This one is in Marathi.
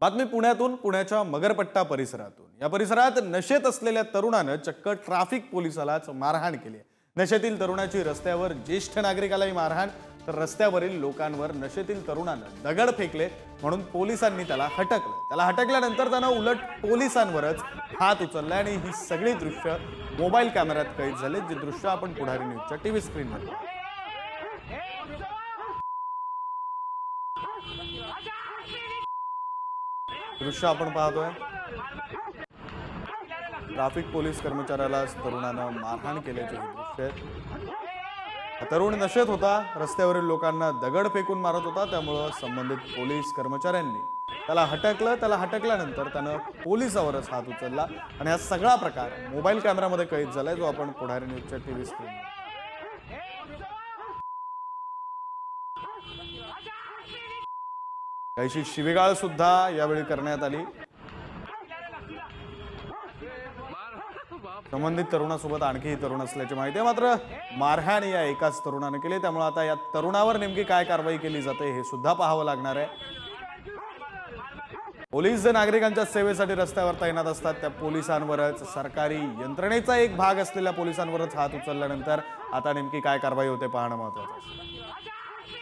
बातमी पुण्यातून, पुण्याच्या मगरपट्टा परिसरातून। या परिसरात नशेत असलेल्या तरुणानं चक्क ट्रॅफिक पोलिसालाच मारहाण केली। नशेतील तरुणाची रस्त्यावर ज्येष्ठ नागरिकालाही मारहाण, तर रस्त्यावरील लोकांवर नशेतील तरुणानं दगड फेकले म्हणून पोलिसांनी त्याला हटकलं। त्याला हटकल्यानंतर त्यानं उलट पोलिसांवरच हात उचलला आणि ही सगळी दृश्य मोबाईल कॅमेऱ्यात कैद झाले, जे दृश्य आपण पुढारी न्यूजच्या टीव्ही स्क्रीनवर पाहतो। दृश्य आपण पाहतोय, ट्रॅफिक पोलीस कर्मचाऱ्याला तरुणानं मारहाण केल्याचे दृश्य आहेत। तरुण नशेत होता, रस्त्यावरील लोकांना दगड फेकून मारत होता, त्यामुळे संबंधित पोलीस कर्मचाऱ्यांनी त्याला हटकलं। त्याला हटकल्यानंतर त्यानं पोलिसावरच हात उचलला आणि हा सगळा प्रकार मोबाईल कॅमेऱ्यामध्ये कैद झालाय, जो आपण पुढारी न्यूजच्या टीव्ही स्क्रीनवर काहीशी शिवीगाळ सुद्धा यावेळी करण्यात आली। संबंधित तरुणासोबत आणखीही तरुण असल्याची माहिती आहे, मात्र मारहाण या एकाच तरुणाने केली, त्यामुळे आता या तरुणावर नेमकी काय कारवाई केली जाते हे सुद्धा पाहावं लागणार आहे। पोलीस जे नागरिकांच्या सेवेसाठी रस्त्यावर तैनात असतात, त्या पोलिसांवरच, सरकारी यंत्रणेचा एक भाग असलेल्या पोलिसांवरच हात उचलल्यानंतर आता नेमकी काय कारवाई होते पाहणं महत्त्वाचं आहे।